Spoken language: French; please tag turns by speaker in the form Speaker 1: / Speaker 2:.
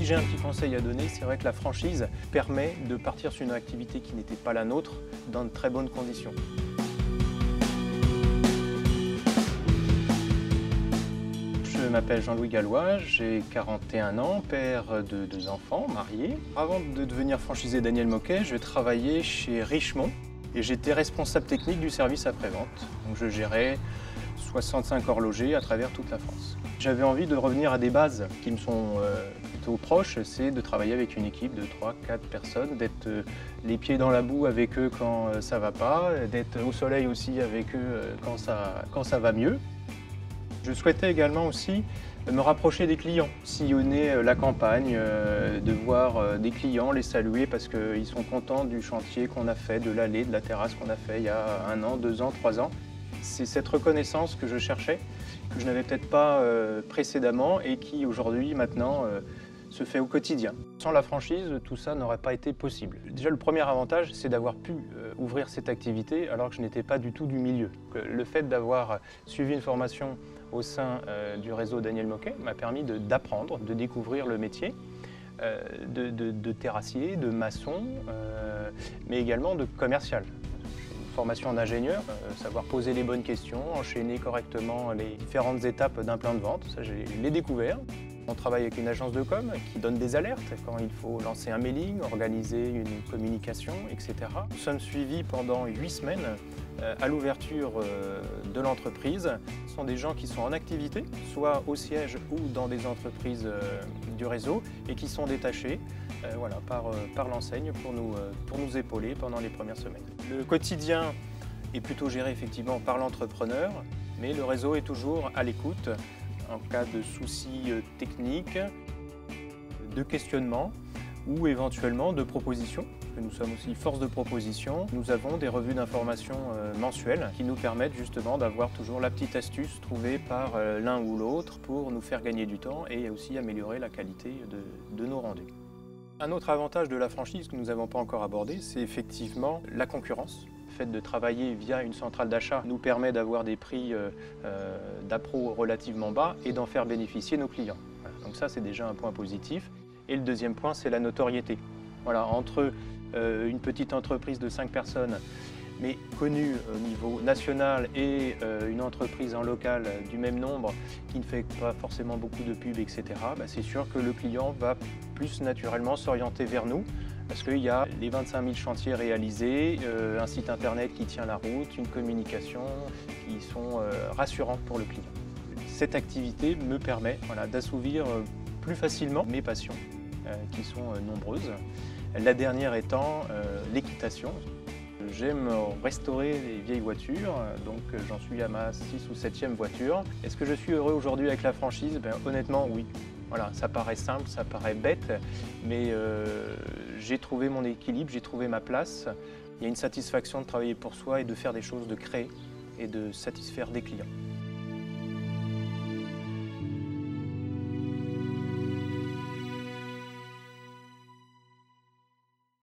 Speaker 1: j'ai un petit conseil à donner, c'est vrai que la franchise permet de partir sur une activité qui n'était pas la nôtre dans de très bonnes conditions. Je m'appelle Jean-Louis Gallois, j'ai 41 ans, père de 2 enfants, marié. Avant de devenir franchisé Daniel Moquet, je travaillais chez Richemont et j'étais responsable technique du service après-vente. Donc je gérais 65 horlogers à travers toute la France. J'avais envie de revenir à des bases qui me sont plutôt proches, c'est de travailler avec une équipe de 3-4 personnes, d'être les pieds dans la boue avec eux quand ça va pas, d'être au soleil aussi avec eux quand ça va mieux. Je souhaitais également aussi me rapprocher des clients, sillonner la campagne, de voir des clients, les saluer parce qu'ils sont contents du chantier qu'on a fait, de l'allée, de la terrasse qu'on a fait il y a 1 an, 2 ans, 3 ans. C'est cette reconnaissance que je cherchais, que je n'avais peut-être pas précédemment et qui aujourd'hui, maintenant, se fait au quotidien. Sans la franchise, tout ça n'aurait pas été possible. Déjà, le premier avantage, c'est d'avoir pu ouvrir cette activité alors que je n'étais pas du tout du milieu. Le fait d'avoir suivi une formation au sein du réseau Daniel Moquet m'a permis d'apprendre, de découvrir le métier de terrassier, de maçon, mais également de commercial. Formation d'ingénieur, savoir poser les bonnes questions, enchaîner correctement les différentes étapes d'un plan de vente, ça je l'ai découvert. On travaille avec une agence de com qui donne des alertes quand il faut lancer un mailing, organiser une communication, etc. Nous sommes suivis pendant 8 semaines à l'ouverture de l'entreprise. Ce sont des gens qui sont en activité, soit au siège ou dans des entreprises du réseau et qui sont détachés par l'enseigne pour nous épauler pendant les premières semaines. Le quotidien est plutôt géré effectivement par l'entrepreneur, mais le réseau est toujours à l'écoute en cas de soucis techniques, de questionnements ou éventuellement de propositions. Nous sommes aussi force de proposition. Nous avons des revues d'information mensuelles qui nous permettent justement d'avoir toujours la petite astuce trouvée par l'un ou l'autre pour nous faire gagner du temps et aussi améliorer la qualité de nos rendus. Un autre avantage de la franchise que nous n'avons pas encore abordé, c'est effectivement la concurrence. Le fait de travailler via une centrale d'achat nous permet d'avoir des prix d'appro relativement bas et d'en faire bénéficier nos clients. Voilà. Donc ça, c'est déjà un point positif. Et le deuxième point, c'est la notoriété. Voilà, entre une petite entreprise de 5 personnes, mais connue au niveau national, et une entreprise en local du même nombre qui ne fait pas forcément beaucoup de pubs, etc., c'est sûr que le client va plus naturellement s'orienter vers nous parce qu'il y a les 25 000 chantiers réalisés, un site internet qui tient la route, une communication qui sont rassurantes pour le client. Cette activité me permet d'assouvir plus facilement mes passions qui sont nombreuses. La dernière étant l'équitation. J'aime restaurer les vieilles voitures, donc j'en suis à ma 6e ou 7e voiture. Est-ce que je suis heureux aujourd'hui avec la franchise? Honnêtement, oui. Voilà, ça paraît simple, ça paraît bête, mais j'ai trouvé mon équilibre, j'ai trouvé ma place. Il y a une satisfaction de travailler pour soi et de faire des choses, de créer et de satisfaire des clients.